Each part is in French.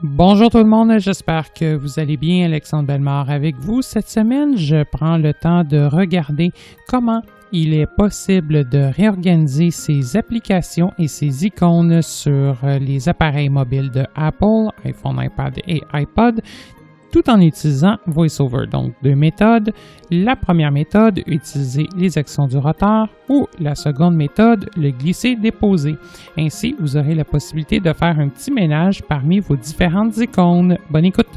Bonjour tout le monde, j'espère que vous allez bien. Alexandre Bellemare avec vous. Cette semaine, je prends le temps de regarder comment il est possible de réorganiser ces applications et ces icônes sur les appareils mobiles de Apple, iPhone, iPad et iPod, tout en utilisant VoiceOver. Donc, deux méthodes. La première méthode, utiliser les actions du roteur, ou la seconde méthode, le glisser-déposer. Ainsi, vous aurez la possibilité de faire un petit ménage parmi vos différentes icônes. Bonne écoute!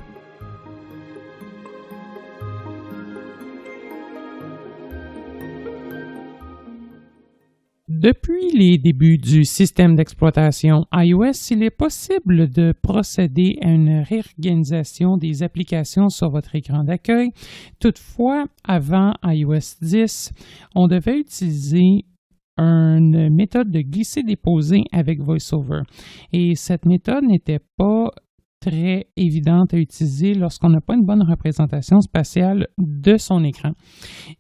Depuis les débuts du système d'exploitation iOS, il est possible de procéder à une réorganisation des applications sur votre écran d'accueil. Toutefois, avant iOS 10, on devait utiliser une méthode de glisser-déposer avec VoiceOver. Et cette méthode n'était pas très évidente à utiliser lorsqu'on n'a pas une bonne représentation spatiale de son écran.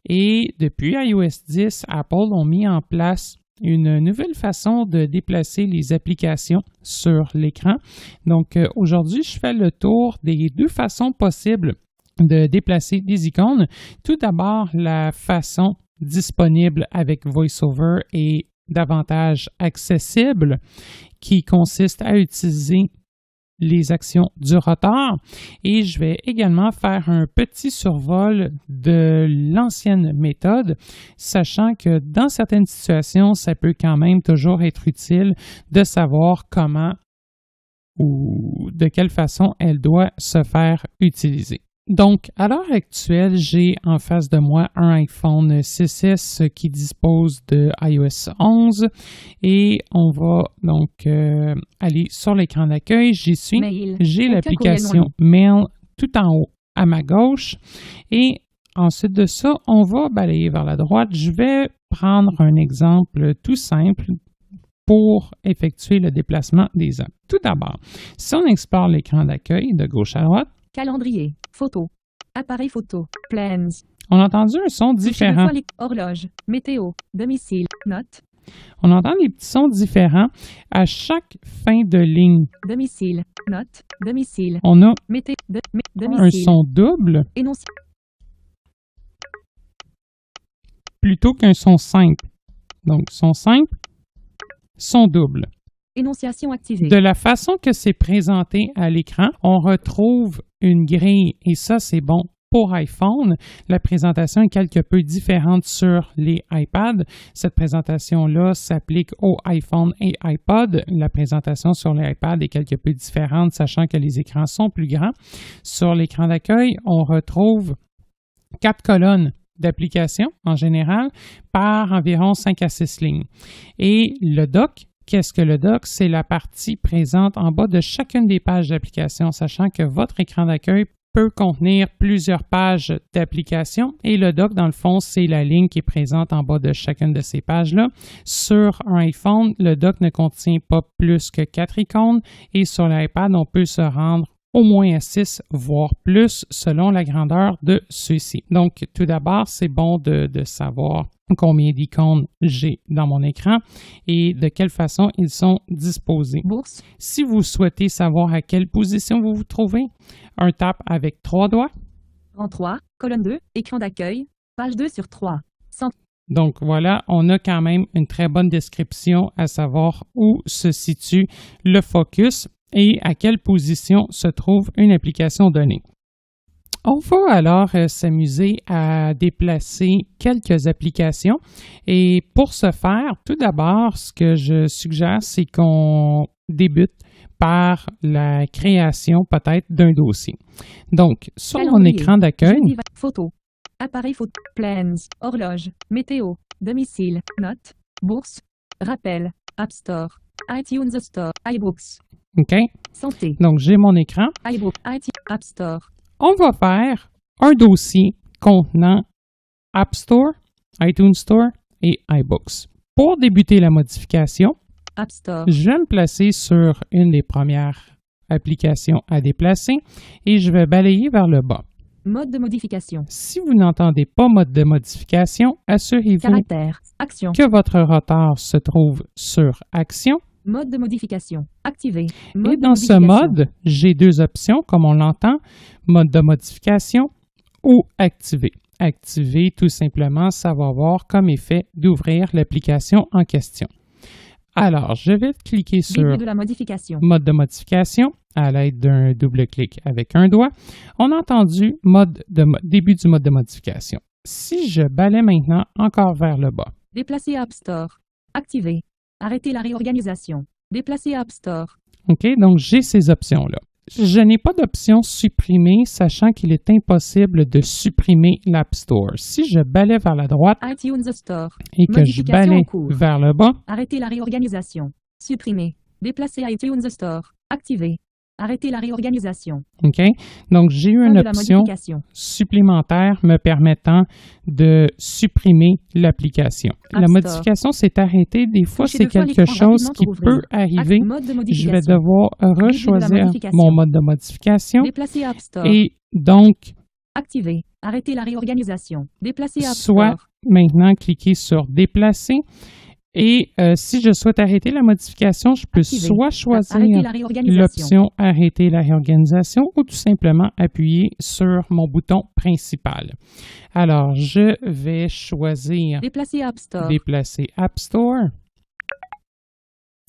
Et depuis iOS 10, Apple ont mis en place une nouvelle façon de déplacer les applications sur l'écran. Donc, aujourd'hui, je fais le tour des deux façons possibles de déplacer des icônes. Tout d'abord, la façon disponible avec VoiceOver est davantage accessible, qui consiste à utiliser les actions du roteur, et je vais également faire un petit survol de l'ancienne méthode, sachant que dans certaines situations, ça peut quand même toujours être utile de savoir comment ou de quelle façon elle doit se faire utiliser. Donc, à l'heure actuelle, j'ai en face de moi un iPhone 6S qui dispose de iOS 11 et on va donc aller sur l'écran d'accueil. J'y suis. J'ai l'application Mail tout en haut à ma gauche et ensuite de ça, on va balayer vers la droite. Je vais prendre un exemple tout simple pour effectuer le déplacement des apps. Tout d'abord, si on explore l'écran d'accueil de gauche à droite, calendrier, photo, appareil photo, plans. On a entendu un son différent. Horloge, météo, domicile, notes. On entend des petits sons différents à chaque fin de ligne. Domicile, notes, domicile. On a domicile. Un son double plutôt qu'un son simple. Donc, son simple, son double. Énonciation activée. De la façon que c'est présenté à l'écran, on retrouve une grille et ça, c'est bon pour iPhone. La présentation est quelque peu différente sur les iPads. Cette présentation-là s'applique aux iPhone et iPod. La présentation sur les iPads est quelque peu différente, sachant que les écrans sont plus grands. Sur l'écran d'accueil, on retrouve 4 colonnes d'applications en général par environ 5 à 6 lignes. Et le dock, qu'est-ce que le dock? C'est la partie présente en bas de chacune des pages d'application, sachant que votre écran d'accueil peut contenir plusieurs pages d'application et le dock, dans le fond, c'est la ligne qui est présente en bas de chacune de ces pages-là. Sur un iPhone, le dock ne contient pas plus que 4 icônes et sur l'iPad, on peut se rendre au moins à 6, voire plus, selon la grandeur de ceux-ci. Donc, tout d'abord, c'est bon de savoir combien d'icônes j'ai dans mon écran et de quelle façon ils sont disposés. Bourse. Si vous souhaitez savoir à quelle position vous vous trouvez, un tap avec 3 doigts. Rang 3, colonne 2, écran d'accueil, page 2 sur 3. Donc voilà, on a quand même une très bonne description à savoir où se situe le focus et à quelle position se trouve une application donnée. On va alors s'amuser à déplacer quelques applications et pour ce faire, tout d'abord, ce que je suggère, c'est qu'on débute par la création peut-être d'un dossier. Donc, sur mon écran d'accueil, photo, appareil photo, plans, horloge, météo, domicile, notes, bourse, rappel, App Store, iTunes Store, iBooks. OK. Santé. Donc, j'ai mon écran. iBook, App Store. On va faire un dossier contenant App Store, iTunes Store et iBooks. Pour débuter la modification, App Store. Je vais me placer sur une des premières applications à déplacer et je vais balayer vers le bas. Mode de modification. Si vous n'entendez pas mode de modification, assurez-vous Caractère, action. que votre roteur se trouve sur Action Mode de modification. Activé. Et dans ce mode, j'ai deux options, comme on l'entend, mode de modification ou activer. Activer, tout simplement, ça va avoir comme effet d'ouvrir l'application en question. Alors, je vais cliquer sur Début de la modification. mode de modification à l'aide d'un double clic avec un doigt. On a entendu début du mode de modification. Si je balaie maintenant encore vers le bas. Déplacer App Store. Activé. Arrêter la réorganisation. Déplacer App Store. OK, donc j'ai ces options-là. Je n'ai pas d'option supprimer, sachant qu'il est impossible de supprimer l'App Store. Si je balaie vers la droite iTunes Store. et que je balaie vers le bas, arrêter la réorganisation. Supprimer. Déplacer iTunes Store. Activé. Arrêter la réorganisation. OK? Donc, j'ai eu une option supplémentaire me permettant de supprimer l'application. La modification s'est arrêtée. Des fois, c'est quelque chose qui peut arriver. Je vais devoir rechoisir mon mode de modification. Déplacer App Store. Et donc, activer. Arrêter la réorganisation. Déplacer App Store. Soit maintenant cliquer sur déplacer. Et si je souhaite arrêter la modification, je peux soit choisir l'option arrêter la réorganisation ou tout simplement appuyer sur mon bouton principal. Alors, je vais choisir déplacer App Store. Déplacer App Store.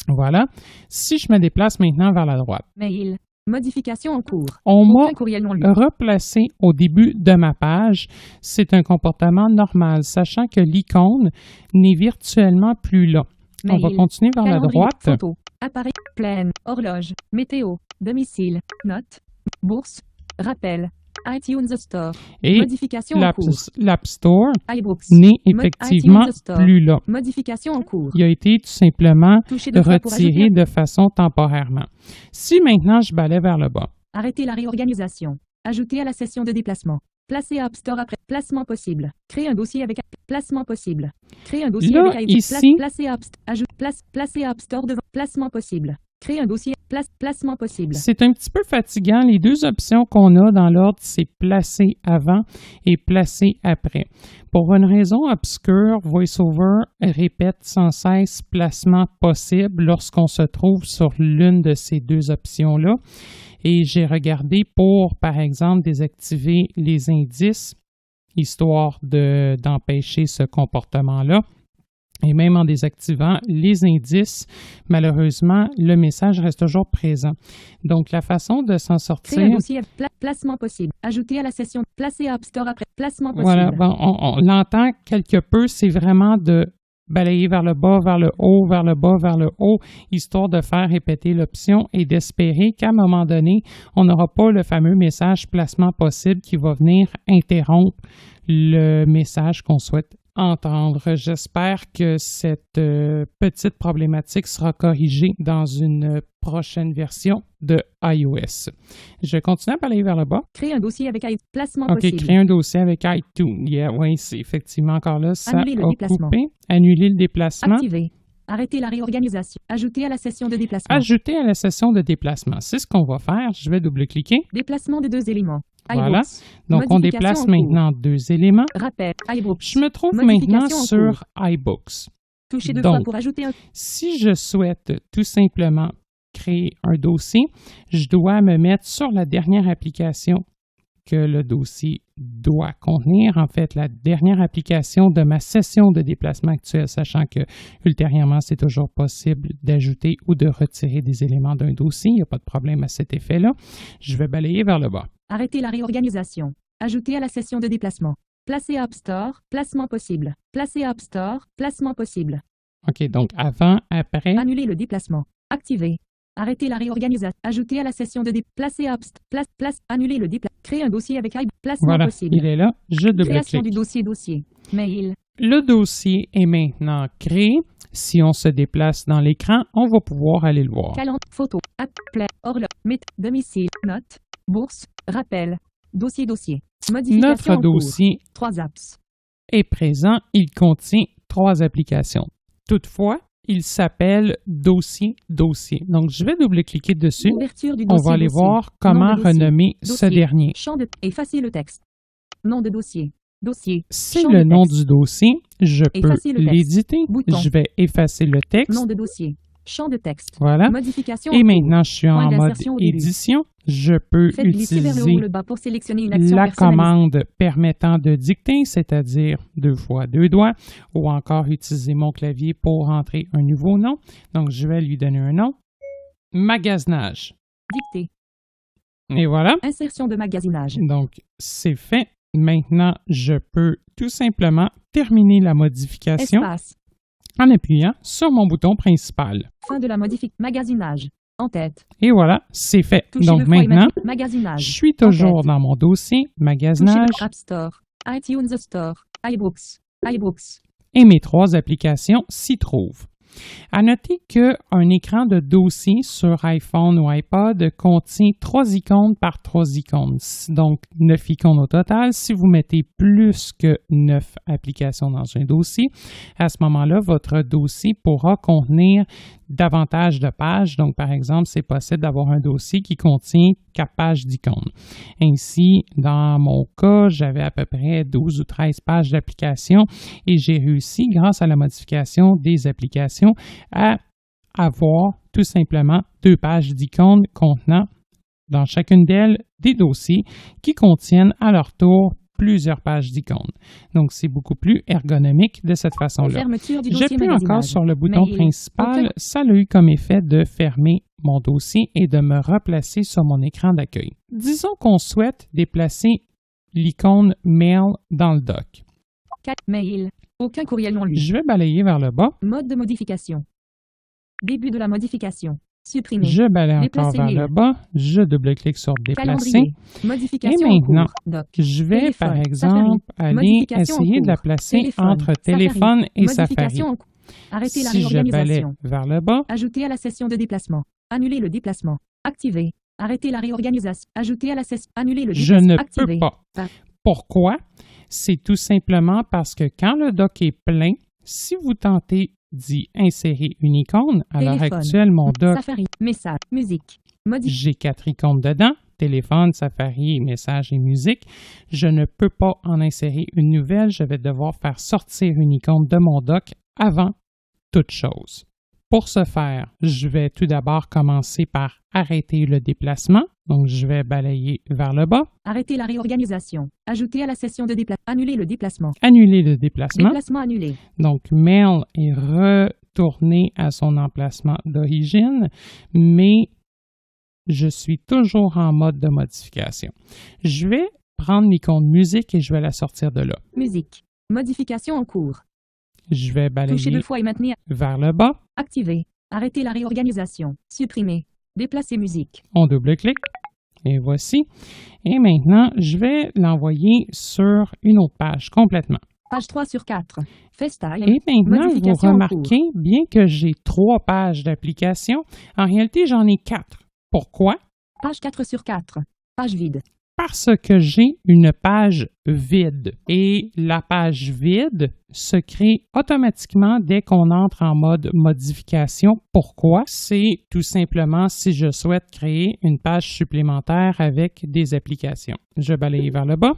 Voilà. Si je me déplace maintenant vers la droite. Mail. Modification en cours. On m'a replacé au début de ma page. C'est un comportement normal, sachant que l'icône n'est virtuellement plus là. Mail, on va continuer vers la droite. Photo, appareil, pleine, horloge, météo, domicile, notes, bourse, rappel, iTunes Store. Et modification en cours. L'App Store iBooks. n'est effectivement plus là. Modification en cours. Il a été tout simplement retiré de façon temporairement. Si maintenant je balaie vers le bas. Arrêter la réorganisation. Ajouter à la session de déplacement. Placer App Store après placement possible. Créer un dossier avec placement possible. Créer un dossier là, avec ici, placer App Store devant placement possible. Créer un dossier, placement possible. C'est un petit peu fatigant. Les deux options qu'on a dans l'ordre, c'est placer avant et placer après. Pour une raison obscure, VoiceOver répète sans cesse placement possible lorsqu'on se trouve sur l'une de ces deux options-là. Et j'ai regardé pour, par exemple, désactiver les indices, histoire d'empêcher ce comportement-là. Et même en désactivant les indices, malheureusement, le message reste toujours présent. Donc, la façon de s'en sortir... Créer un dossier, placement possible. Ajouter à la session, placer App Store après, placement possible. Voilà, bon, on l'entend quelque peu, c'est vraiment de balayer vers le bas, vers le haut, vers le bas, vers le haut, histoire de faire répéter l'option et d'espérer qu'à un moment donné, on n'aura pas le fameux message placement possible qui va venir interrompre le message qu'on souhaite entendre. J'espère que cette petite problématique sera corrigée dans une prochaine version de iOS. Je continue à aller vers le bas. Créer un dossier avec placement possible. OK, créer un dossier avec iTunes. Oui, c'est effectivement encore là. Ça annuler le déplacement. Coupé. Annuler le déplacement. Activer. Arrêter la réorganisation. Ajouter à la session de déplacement. Ajouter à la session de déplacement. C'est ce qu'on va faire. Je vais double-cliquer. Déplacement de deux éléments. Voilà. Donc, on déplace maintenant deux éléments. Rappel, iBooks. Je me trouve maintenant sur iBooks. Touchez deux fois pour ajouter un... Si je souhaite tout simplement créer un dossier, je dois me mettre sur la dernière application que le dossier doit contenir. En fait, la dernière application de ma session de déplacement actuelle, sachant que ultérieurement, c'est toujours possible d'ajouter ou de retirer des éléments d'un dossier. Il n'y a pas de problème à cet effet-là. Je vais balayer vers le bas. Arrêter la réorganisation. Ajouter à la session de déplacement. Placer App Store, placement possible. Placer App Store, placement possible. OK, donc avant, après. Annuler le déplacement. Activer. Arrêter la réorganisation. Ajouter à la session de placer App Store, annuler le déplacement. Créer un dossier avec placement possible. Il est là. Je double-clique. Création du dossier. Mail. Le dossier est maintenant créé. Si on se déplace dans l'écran, on va pouvoir aller le voir. Calendrier, photo, app, horloge, domicile, notes, bourse, rappel, dossier. Modification Notre dossier 3 apps. est présent. Il contient 3 applications. Toutefois, il s'appelle dossier. Donc, je vais double-cliquer dessus. Ouverture du on dossier, va aller voir comment renommer ce dernier. Champ de effacer le texte. Nom de dossier. C'est le nom du dossier. Je peux l'éditer. Bouton. Je vais effacer le texte. Nom de dossier. Champ de texte. Voilà. Modification. Et maintenant, je suis en Point mode d'insertion au début. édition. Je peux Faites glisser vers le haut utiliser ou le bas pour sélectionner une action la personnalisée. commande permettant de dicter, c'est-à-dire 2 fois 2 doigts, ou encore utiliser mon clavier pour entrer un nouveau nom. Donc, je vais lui donner un nom. Magasinage. Dictée. Et voilà. Insertion de magasinage. Donc, c'est fait. Maintenant, je peux tout simplement terminer la modification Espace. en appuyant sur mon bouton principal. Fin de la modification. Magasinage. En tête. Et voilà, c'est fait. Touchez Donc 2 fois et maintenant, magasinage. je suis toujours En tête. dans mon dossier Touchez magasinage le App Store. iTunes Store. iBooks. iBooks. et mes 3 applications s'y trouvent. À noter qu'un écran de dossier sur iPhone ou iPod contient 3 icônes par 3 icônes, donc 9 icônes au total. Si vous mettez plus que 9 applications dans un dossier, à ce moment-là, votre dossier pourra contenir davantage de pages. Donc, par exemple, c'est possible d'avoir un dossier qui contient 4 pages d'icônes. Ainsi, dans mon cas, j'avais à peu près 12 ou 13 pages d'applications et j'ai réussi, grâce à la modification des applications, à avoir tout simplement 2 pages d'icônes contenant dans chacune d'elles des dossiers qui contiennent à leur tour plusieurs pages d'icônes. Donc, c'est beaucoup plus ergonomique de cette façon-là. Fermeture du dossier J'appuie magasinage. encore sur le bouton Mail. principal. Aucun- Ça a eu comme effet de fermer mon dossier et de me replacer sur mon écran d'accueil. Disons qu'on souhaite déplacer l'icône Mail dans le doc. 4. Mail. Aucun courriel non lu. Je vais balayer vers le bas. Mode de modification. Début de la modification. Supprimer. Je balaye encore Déplacer vers mail. le bas. Je double-clique sur Déplacer. Calendrier. Modification Et en maintenant, cours. Doc. Je vais, Téléphone, par Safari. exemple, aller Modification en essayer de la cours. placer Téléphone, entre Safari. téléphone et Safari. Modification en cours. Arrêter la Si je balaye réorganisation. vers le bas, Ajouter à la session de déplacement. Annuler le déplacement. Activer. Arrêter la réorganisation. Ajouter à la session. Annuler le je déplacement. ne Activer. peux pas. Ah. Pourquoi? C'est tout simplement parce que quand le doc est plein, si vous tentez d'y insérer une icône, à l'heure Téléphone. actuelle, mon doc, Safari. Message. Musique. Modification. j'ai 4 icônes dedans, téléphone, Safari, messages et musique. Je ne peux pas en insérer une nouvelle. Je vais devoir faire sortir une icône de mon doc avant toute chose. Pour ce faire, je vais tout d'abord commencer par arrêter le déplacement. Donc, je vais balayer vers le bas, Arrêter la réorganisation. Ajouter à la session de déplacement. Annuler le déplacement. annuler le déplacement. Déplacement annulé. Donc, Mail est retourné à son emplacement d'origine, mais je suis toujours en mode de modification. Je vais prendre l'icône musique et je vais la sortir de là. Musique. Modification en cours. Je vais Toucher balayer 2 fois et maintenir. vers le bas. Activer. Arrêter la réorganisation. Supprimer. Déplacer musique. On double-clique. Et voici. Et maintenant, je vais l'envoyer sur une autre page complètement. Page 3 sur 4. FaceTime. Et maintenant, vous Modification en remarquez, bien que j'ai 3 pages d'application, en réalité, j'en ai 4. Pourquoi? Page 4 sur 4. Page vide. Parce que j'ai une page vide. Et la page vide se crée automatiquement dès qu'on entre en mode modification. Pourquoi? C'est tout simplement si je souhaite créer une page supplémentaire avec des applications. Je balaye vers le bas.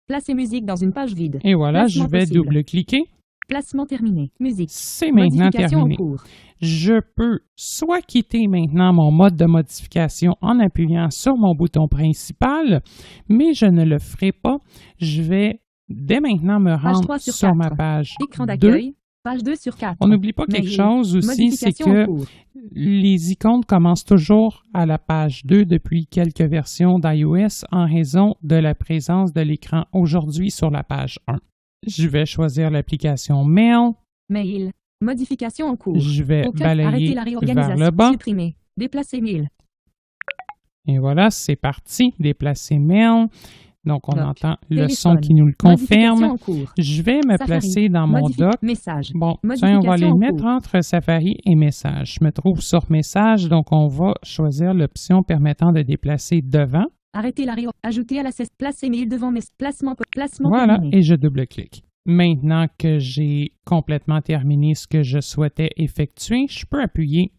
Placer musique dans une page vide. Et voilà, Placement je vais possible. double-cliquer. Placement terminé. Musique. C'est maintenant Modification terminé. en cours. Je peux soit quitter maintenant mon mode de modification en appuyant sur mon bouton principal, mais je ne le ferai pas. Je vais dès maintenant me Page rendre 3 sur sur 4. ma page Écran 2. d'accueil. Page 2 sur 4. On n'oublie pas quelque Mail. chose aussi, c'est Modification en que cours. les icônes commencent toujours à la page 2 depuis quelques versions d'iOS en raison de la présence de l'écran aujourd'hui sur la page 1. Je vais choisir l'application Mail. Mail. Modification en cours. Je vais Aucun. balayer Arrêter la vers réorganisation. le bas. Supprimer. Déplacer mail. Et voilà, c'est parti. Déplacer Mail. Donc, on Doc. entend le Téléphone. son qui nous le Modification confirme. en cours. Je vais me Safari. placer dans mon doc. Message. Bon, tiens, on va les Modification en mettre cours. entre Safari et Message. Je me trouve sur Message, donc on va choisir l'option permettant de déplacer devant. Arrêter la Ajouter à la cesse. Placer mail devant mes placement. Placement Voilà, terminé. et je double-clique. Maintenant que j'ai complètement terminé ce que je souhaitais effectuer, je peux appuyer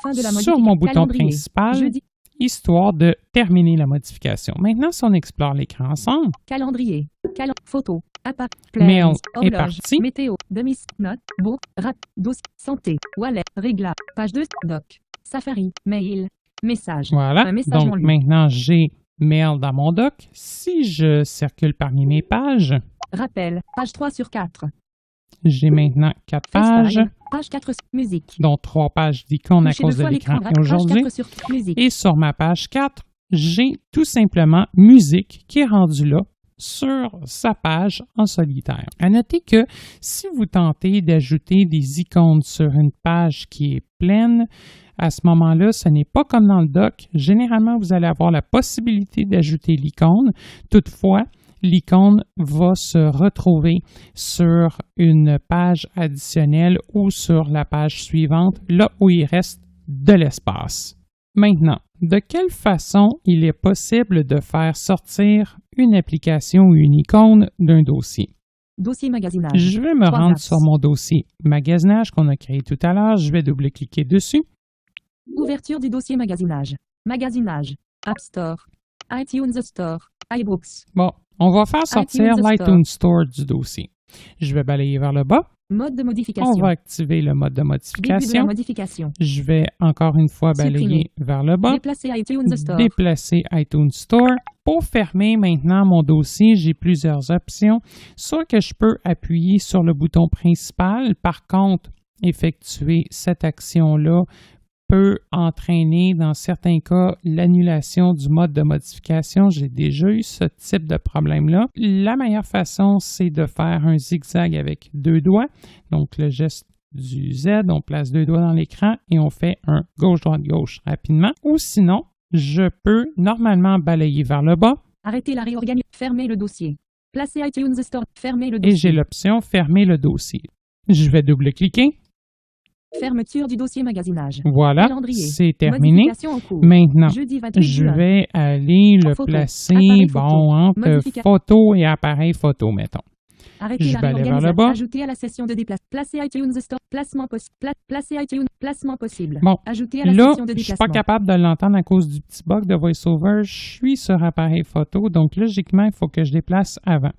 Fin de la sur modification. mon bouton Calendrier. principal, Jeudi. histoire de terminer la modification. Maintenant, si on explore l'écran ensemble, Calendrier. Photo. Mail Plans, est horloge, parti. météo, demi, note, bourse, rap, dossier, santé, wallet, régla, page 2, doc, Safari, mail, message. Voilà. Un message non Donc lu. maintenant, j'ai Mail dans mon doc. Si je circule parmi mes pages, Rappel, page 3 sur 4. j'ai maintenant 4 pages, FaceTime, page 4, musique. dont 3 pages d'icônes à Toucher cause deux de fois l'écran l'écran, et page aujourd'hui. 4 sur musique. Et sur ma page 4, j'ai tout simplement musique qui est rendue là sur sa page en solitaire. À noter que si vous tentez d'ajouter des icônes sur une page qui est pleine, à ce moment-là, ce n'est pas comme dans le doc. Généralement, vous allez avoir la possibilité d'ajouter l'icône. Toutefois, l'icône va se retrouver sur une page additionnelle ou sur la page suivante, là où il reste de l'espace. Maintenant, de quelle façon il est possible de faire sortir une application ou une icône d'un dossier? Dossier magasinage. Je vais me 3 rendre apps. sur mon dossier magasinage qu'on a créé tout à l'heure. Je vais double-cliquer dessus. Ouverture du dossier magasinage. Magasinage. App Store. iTunes Store. iBooks. Bon, on va faire sortir iTunes Store. l'iTunes Store du dossier. Je vais balayer vers le bas. Mode de modification. On va activer le mode de Début de la modification. modification. Je vais encore une fois balayer vers le bas. Déplacer iTunes Store. Déplacer iTunes Store. Pour fermer maintenant mon dossier, j'ai plusieurs options. Soit que je peux appuyer sur le bouton principal. Par contre, effectuer cette action-là peut entraîner dans certains cas l'annulation du mode de modification. J'ai déjà eu ce type de problème-là. La meilleure façon, c'est de faire un zigzag avec 2 doigts. Donc le geste du Z, on place 2 doigts dans l'écran et on fait un gauche-droite-gauche rapidement. Ou sinon, je peux normalement balayer vers le bas. Arrêter la réorganisation. Fermer le dossier. Placer iTunes Store. Fermer le Et dossier. j'ai l'option fermer le dossier. Je vais double-cliquer. Fermeture du dossier magasinage. Voilà, Calendrier. c'est terminé. Modification en cours. Maintenant, Jeudi 28 je juin. vais aller le Photo. placer Appareil photo. entre Modification. photo et appareil photo, mettons. Arrêter Je la vais aller vers réorganisation. le bas. Ajouter à la session de déplacement. Placer iTunes Store. Placement possible. Placer iTunes. Placement possible. Bon, Ajouter à la là, session de je suis déplacement. pas capable de l'entendre à cause du petit bug de VoiceOver. Je suis sur appareil photo, donc logiquement, il faut que je déplace avant.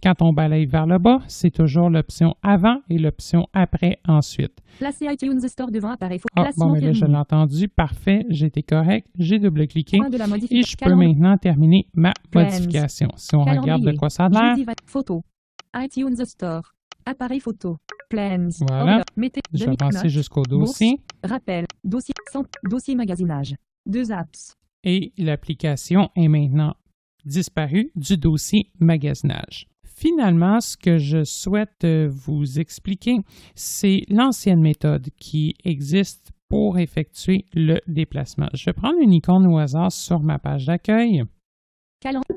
Quand on balaye vers le bas, c'est toujours l'option avant et l'option après ensuite. Placer iTunes Store devant appareil photo. Ah, Placement bon, mais là, je terminé. l'ai entendu. Parfait, j'étais correct. J'ai double-cliqué Fin de la et modification. je peux maintenant terminer ma Plans. modification. Si on regarde de Calendrier. quoi ça a l'air, Jeudi 20. Photo. iTunes Store. Appareil photo. Plans. Voilà. Horloge. Mettez. je vais avancer Note. jusqu'au dossier. Rappel. Dossier. Dossier magasinage. 2 apps. Et l'application est maintenant disparue du dossier magasinage. Finalement, ce que je souhaite vous expliquer, c'est l'ancienne méthode qui existe pour effectuer le déplacement. Je vais prendre une icône au hasard sur ma page d'accueil.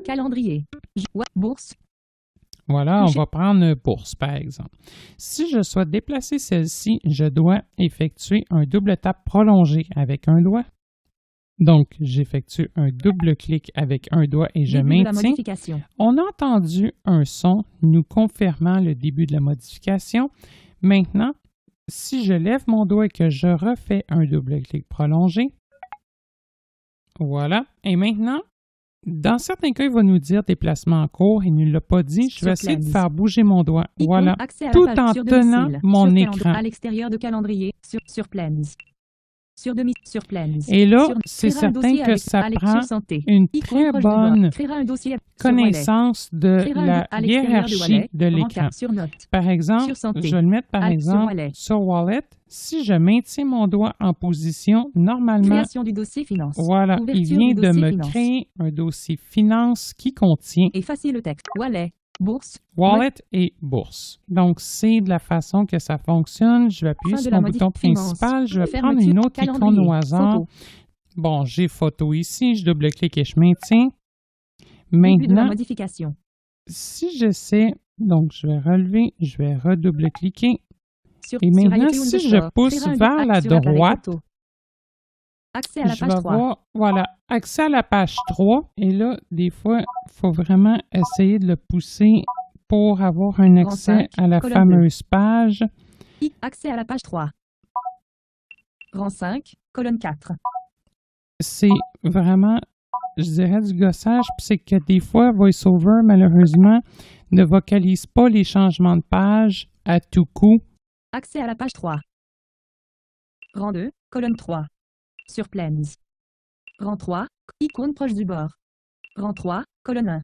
Calendrier. Bourse. Voilà, on Toucher. va prendre bourse, par exemple. Si je souhaite déplacer celle-ci, je dois effectuer un double tap prolongé avec un doigt. Donc, j'effectue un double clic avec un doigt et je Début de la maintiens. modification. On a entendu un son nous confirmant le début de la modification. Maintenant, si je lève mon doigt et que je refais un double clic prolongé, voilà. Et maintenant, dans certains cas, il va nous dire déplacement en cours. Il ne l'a pas dit. Je vais essayer de faire bouger mon doigt. Icône, Voilà. accès à la Tout page en sur tenant domicile, mon sur écran. À l'extérieur de calendrier. Sur Plans. Sur Plans. Et là, Sur- c'est créera un certain dossier que avec- ça avec prend sur santé. une Icône très proche du doigt. bonne Créera un dossier sur connaissance de Créera un la à l'extérieur du hiérarchie wallet. de l'écran. Rencard sur note. Par exemple, Sur santé. je vais le mettre par Sur exemple wallet. sur Wallet. Si je maintiens mon doigt en position, normalement, Création du dossier finance. voilà, il Ouverture vient du de dossier me finance. créer un dossier finance qui contient Effacer le texte. Wallet. Bourse. Wallet et bourse. Donc, c'est de la façon que ça fonctionne. Je vais appuyer Fin de sur la mon bouton finance. principal. Je vais prendre Fermeture. une autre icône Calendrier. au hasard. Photo. Bon, j'ai photo ici. Je double-clique et je maintiens. Début de la Maintenant, modification. si j'essaie, donc je vais relever, je vais redouble-cliquer. Et Sur maintenant, iTunes si je Store, pousse créera un vers la sur l'appareil droite, photo. Accès à la je page vais 3. voir, voilà, accès à la page 3. Et là, des fois, il faut vraiment essayer de le pousser pour avoir un Rang accès 5, à la colonne fameuse page. Accès à la page 3. Rang 5, colonne 4. C'est vraiment, je dirais, du gossage. Puis c'est que des fois, VoiceOver, malheureusement, Ne vocalise pas les changements de page à tout coup. Accès à la page 3. Rang 2, colonne 3. Sur Plains. Rang 3, icône proche du bord. Rang 3, colonne 1.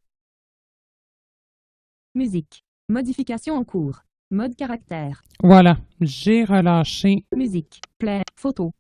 Musique. Modification en cours. Mode caractère. Voilà, j'ai relâché. Musique. Play. Photo.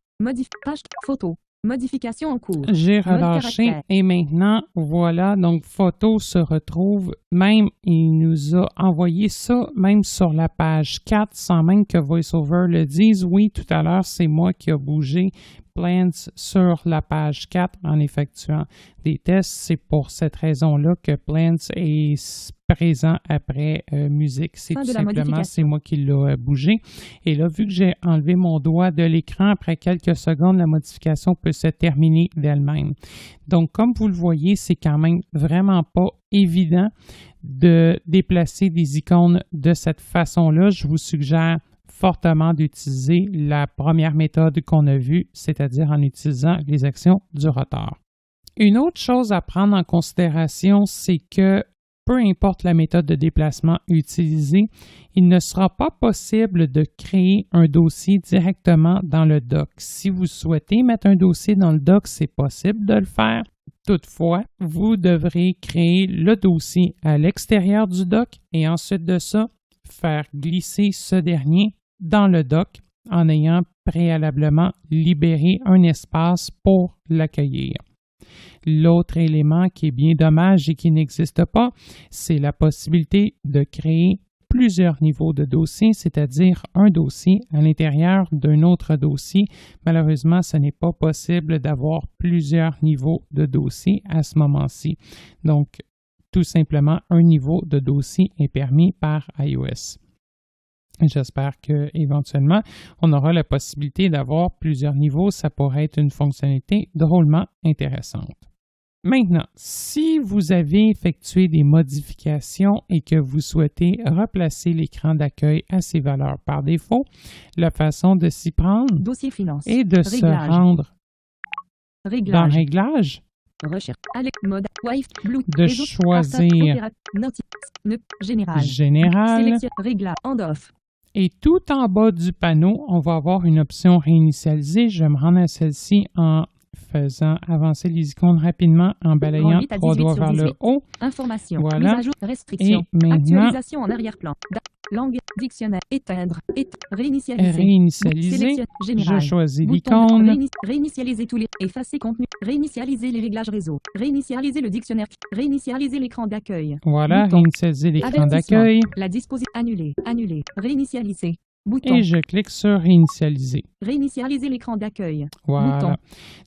Page. Photo. Modification en cours. J'ai relâché caractère. et maintenant, voilà, donc photo se retrouve, même il nous a envoyé ça même sur la page 4 sans même que VoiceOver le dise. Oui, tout à l'heure, c'est moi qui ai bougé Plans sur la page 4 en effectuant des tests. C'est pour cette raison-là que Plans est présent après musique. C'est tout simplement, c'est moi qui l'ai bougé. Et là, vu que j'ai enlevé mon doigt de l'écran, après quelques secondes, la modification peut se terminer d'elle-même. Donc, comme vous le voyez, c'est quand même vraiment pas évident de déplacer des icônes de cette façon-là. Je vous suggère fortement d'utiliser la première méthode qu'on a vue, c'est-à-dire en utilisant les actions du rotor. Une autre chose à prendre en considération, c'est que peu importe la méthode de déplacement utilisée, il ne sera pas possible de créer un dossier directement dans le doc. Si vous souhaitez mettre un dossier dans le doc, c'est possible de le faire. Toutefois, vous devrez créer le dossier à l'extérieur du doc et ensuite de ça, faire glisser ce dernier dans le doc en ayant préalablement libéré un espace pour l'accueillir. L'autre élément qui est bien dommage et qui n'existe pas, c'est la possibilité de créer plusieurs niveaux de dossier, c'est-à-dire un dossier à l'intérieur d'un autre dossier. Malheureusement, ce n'est pas possible d'avoir plusieurs niveaux de dossier à ce moment-ci. Donc, tout simplement, un niveau de dossier est permis par iOS. J'espère qu'éventuellement, on aura la possibilité d'avoir plusieurs niveaux. Ça pourrait être une fonctionnalité drôlement intéressante. Maintenant, si vous avez effectué des modifications et que vous souhaitez replacer l'écran d'accueil à ses valeurs par défaut, la façon de s'y prendre Dossier finance. est de se rendre dans Réglages, Recherche. Mode. Wi-Fi. Bluetooth. de choisir Général. Réglages. On-off. Et tout en bas du panneau, on va avoir une option réinitialiser. Je vais me rendre à celle-ci en faisant avancer les icônes rapidement, en balayant 3 doigts vers le haut. Information. Voilà. Mise à jour. Restriction. Et maintenant, Actualisation en arrière-plan. Langue. Dictionnaire. Éteindre. Réinitialiser. Réinitialiser. Général. Je choisis Bouton. l'icône. Réinitialiser tous les. Effacer contenu. Réinitialiser les réglages réseau. Réinitialiser le dictionnaire. Réinitialiser l'écran d'accueil. Voilà, Bouton. réinitialiser l'écran Avertissement. d'accueil. La disposition. Annuler. Annuler. Réinitialiser. Bouton. Et je clique sur réinitialiser. Réinitialiser l'écran d'accueil. Voilà. Bouton.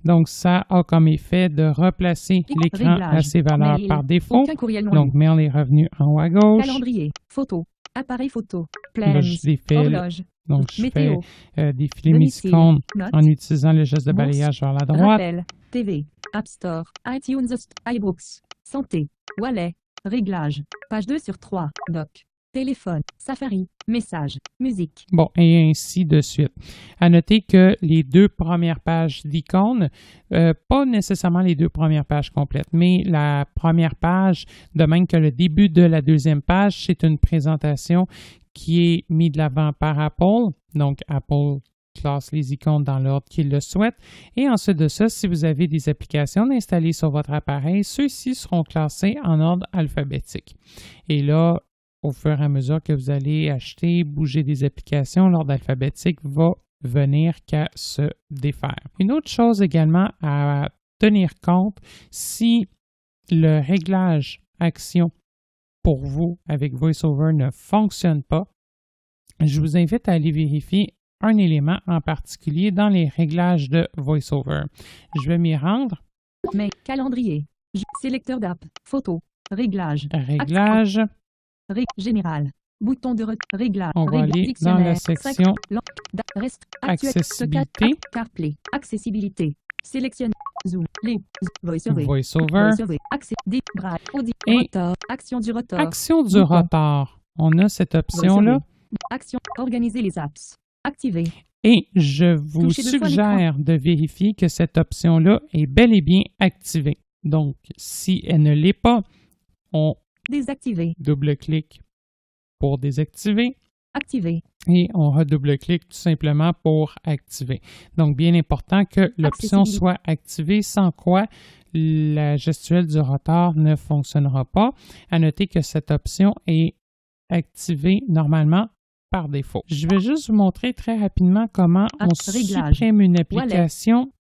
Donc, ça a comme effet de replacer l'écran à Réglage. ses valeurs Mail. par défaut. Aucun courriel non Donc, lu. mail est revenu en haut à gauche. Calendrier. Photo. Appareil photo. Là, Plans. je défile. Horloge. Donc, je Météo. fais défiler mes Domicile. icônes Notes. en utilisant le geste de Bourse. balayage vers la droite. Rappel. TV. App Store. iTunes. iBooks. Santé. Wallet. Réglage. Page 2 sur 3. Doc. Téléphone. Safari. Message. Musique. Bon, et ainsi de suite. À noter que les 2 premières pages d'icônes, pas nécessairement les 2 premières pages complètes, mais la première page, de même que le début de la deuxième page, c'est une présentation qui est mise de l'avant par Apple. Donc, Apple classe les icônes dans l'ordre qu'il le souhaite. Et ensuite de ça, si vous avez des applications installées sur votre appareil, ceux-ci seront classés en ordre alphabétique. Et là, au fur et à mesure que vous allez acheter, bouger des applications, l'ordre alphabétique va venir qu'à se défaire. Une autre chose également à tenir compte, si le réglage action pour vous avec VoiceOver ne fonctionne pas, je vous invite à aller vérifier un élément en particulier dans les réglages de VoiceOver. Je vais m'y rendre. Mais calendrier. Sélecteur d'app. Photo. Réglage. Réglages. Général. Bouton de réglage. On va aller dans la section accessibilité. CarPlay. Accessibilité. Sélectionne. Zoom. VoiceOver. Accès. Audi. Et rotor. Action du rotor. Action du rotor. On a cette option-là. Action. Organiser les apps. Activer. Et je vous suggère de vérifier que cette option-là est bel et bien activée. Donc, si elle ne l'est pas, on Désactiver. Double-clic pour désactiver. Activer. Et on redouble-clique tout simplement pour activer. Donc, bien important que l'option soit activée, sans quoi la gestuelle du rotor ne fonctionnera pas. À noter que cette option est activée normalement par défaut. Je vais juste vous montrer très rapidement comment on supprime une application.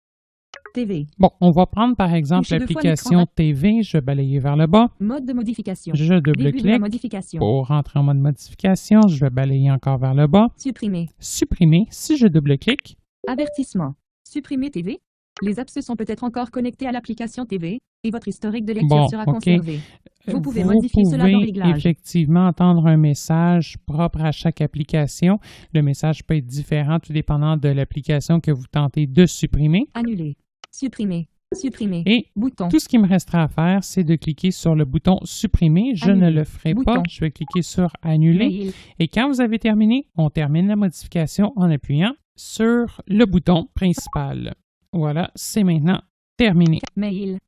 TV. Bon, on va prendre par exemple l'application TV. Je vais balayer vers le bas. Mode de modification. Je double-clique pour rentrer en mode modification. Je vais balayer encore vers le bas. Supprimer. Supprimer. Si je double-clique. Avertissement. Supprimer TV. Les apps sont peut-être encore connectés à l'application TV et votre historique de lecture sera conservé. Vous pouvez modifier cela dans Réglages. Effectivement entendre un message propre à chaque application. Le message peut être différent tout dépendant de l'application que vous tentez de supprimer. Annuler. Supprimer. Supprimer. Et bouton. Tout ce qui me restera à faire, c'est de cliquer sur le bouton supprimer. Je ne le ferai pas. Je vais cliquer sur annuler. Mail. Et quand vous avez terminé, on termine la modification en appuyant sur le bouton principal. Voilà, c'est maintenant terminé. Mail.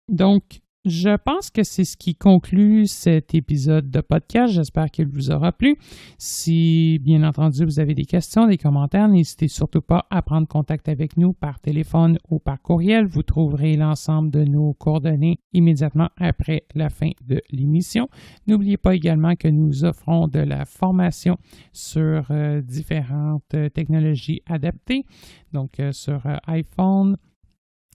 Donc, je pense que c'est ce qui conclut cet épisode de podcast. J'espère qu'il vous aura plu. Si, bien entendu, vous avez des questions, des commentaires, n'hésitez surtout pas à prendre contact avec nous par téléphone ou par courriel. Vous trouverez l'ensemble de nos coordonnées immédiatement après la fin de l'émission. N'oubliez pas également que nous offrons de la formation sur différentes technologies adaptées, donc sur iPhone,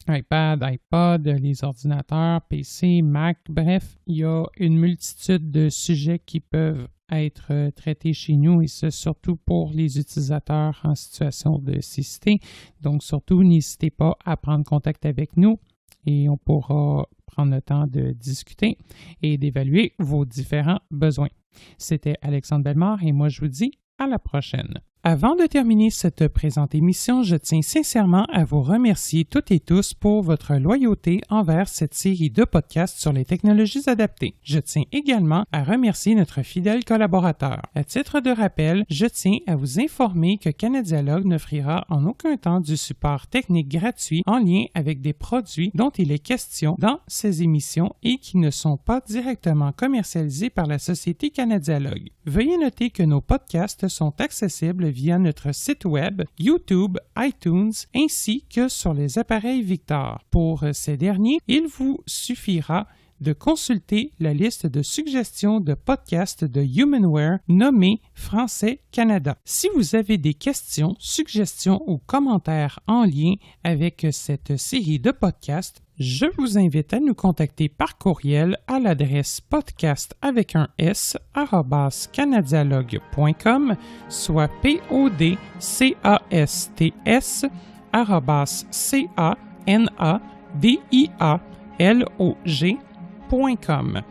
iPad, iPod, les ordinateurs, PC, Mac, bref, il y a une multitude de sujets qui peuvent être traités chez nous et ce surtout pour les utilisateurs en situation de cécité. Donc surtout, n'hésitez pas à prendre contact avec nous et on pourra prendre le temps de discuter et d'évaluer vos différents besoins. C'était Alexandre Bellemare et moi je vous dis à la prochaine. Avant de terminer cette présente émission, je tiens sincèrement à vous remercier toutes et tous pour votre loyauté envers cette série de podcasts sur les technologies adaptées. Je tiens également à remercier notre fidèle collaborateur. À titre de rappel, je tiens à vous informer que Canadialogue n'offrira en aucun temps du support technique gratuit en lien avec des produits dont il est question dans ces émissions et qui ne sont pas directement commercialisés par la société Canadialogue. Veuillez noter que nos podcasts sont accessibles via notre site web, YouTube, iTunes, ainsi que sur les appareils Victor. Pour ces derniers, il vous suffira de consulter la liste de suggestions de podcasts de Humanware nommée Français Canada. Si vous avez des questions, suggestions ou commentaires en lien avec cette série de podcasts, je vous invite à nous contacter par courriel à l'adresse podcast@canadialogue.com, soit podcast@canadialogue.com.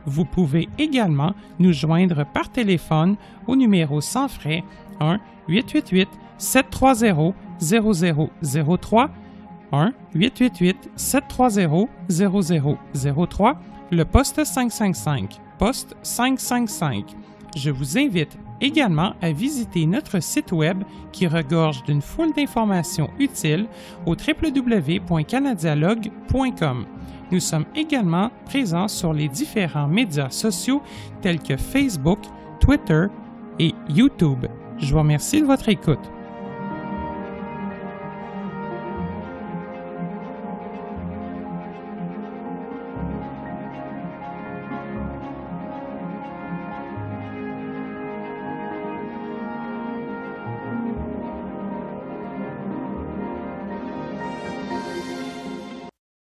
Vous pouvez également nous joindre par téléphone au numéro sans frais 1-888-730-0003, 1-888-730-0003, le poste 555, poste 555. Je vous invite également à visiter notre site web qui regorge d'une foule d'informations utiles au www.canadialogue.com. Nous sommes également présents sur les différents médias sociaux tels que Facebook, Twitter et YouTube. Je vous remercie de votre écoute.